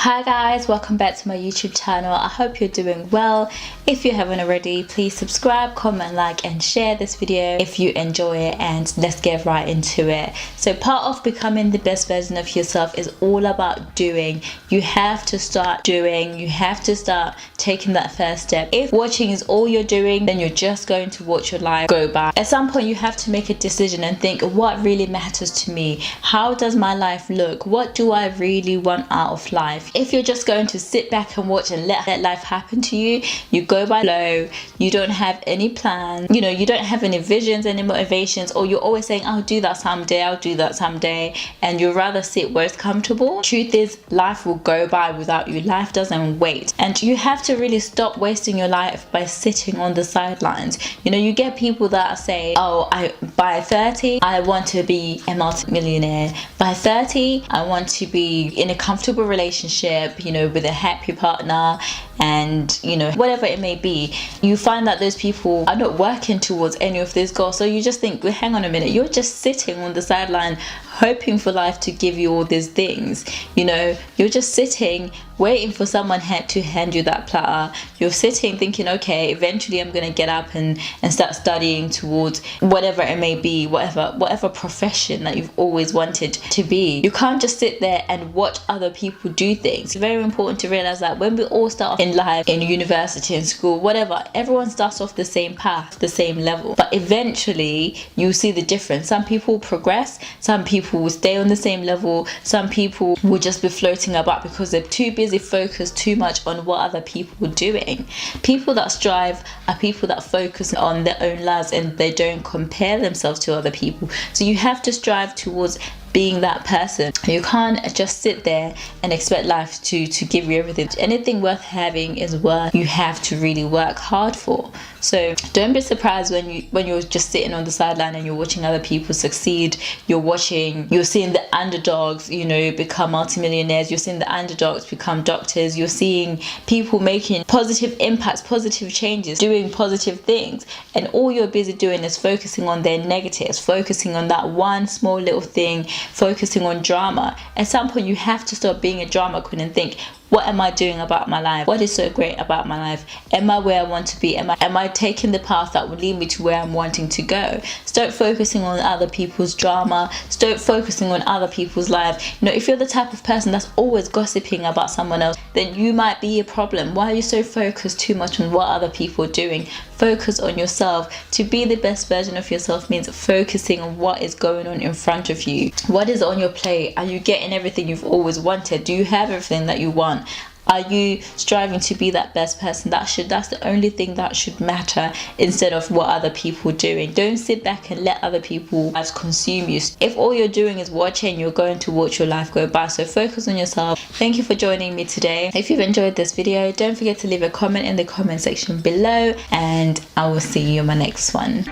Hi guys, welcome back to my YouTube channel. I hope you're doing well. If you haven't already, please subscribe, comment, like and share this video if you enjoy it, and let's get right into it. So part of becoming the best version of yourself is all about doing. You have to start doing. You have to start taking that first step. If watching is all you're doing, then you're just going to watch your life go by. At some point you have to make a decision and think, what really matters to me? How does my life look? What do I really want out of life? If you're just going to sit back and watch and let life happen to you, you go by flow, you don't have any plans, you don't have any visions, any motivations, or you're always saying, I'll do that someday, I'll do that someday, and you'd rather sit where it's comfortable. Truth is, life will go by without you. Life doesn't wait, and you have to really stop wasting your life by sitting on the sidelines. You get people that say, by 30 I want to be a multi-millionaire, by 30 I want to be in a comfortable relationship, with a happy partner, and whatever it may be. You find that those people are not working towards any of these goals, so you just think, well, hang on a minute, you're just sitting on the sideline hoping for life to give you all these things. You're just sitting waiting for someone to hand you that platter. You're sitting thinking, okay, eventually I'm gonna get up and start studying towards whatever it may be, whatever profession that you've always wanted to be. You can't just sit there and watch other people do things. It's very important to realize that when we all start off in life, in university, in school, whatever, everyone starts off the same path, the same level, but eventually you see the difference. Some people progress, some people will stay on the same level, some people will just be floating about because they're too busy focused too much on what other people are doing. People that strive are people that focus on their own lives and they don't compare themselves to other people. So you have to strive towards being that person. You can't just sit there and expect life to give you everything. Anything worth having is worth you have to really work hard for. So don't be surprised when you're just sitting on the sideline and you're watching other people succeed. You're seeing the underdogs, become multimillionaires. You're seeing the underdogs become doctors. You're seeing people making positive impacts, positive changes, doing positive things, and all you're busy doing is focusing on their negatives, focusing on that one small little thing, focusing on drama. At some point you have to stop being a drama queen and think, what am I doing about my life? What is so great about my life? Am I where I want to be? Am I taking the path that will lead me to where I'm wanting to go? Stop focusing on other people's drama. Stop focusing on other people's life. If you're the type of person that's always gossiping about someone else, then you might be a problem. Why are you so focused too much on what other people are doing? Focus on yourself. To be the best version of yourself means focusing on what is going on in front of you. What is on your plate? Are you getting everything you've always wanted? Do you have everything that you want? Are you striving to be that best person? That's the only thing that should matter, instead of what other people are doing. Don't sit back and let other people's lives consume you. If all you're doing is watching, you're going to watch your life go by. So focus on yourself. Thank you for joining me today. If you've enjoyed this video, don't forget to leave a comment in the comment section below, and I will see you in my next one.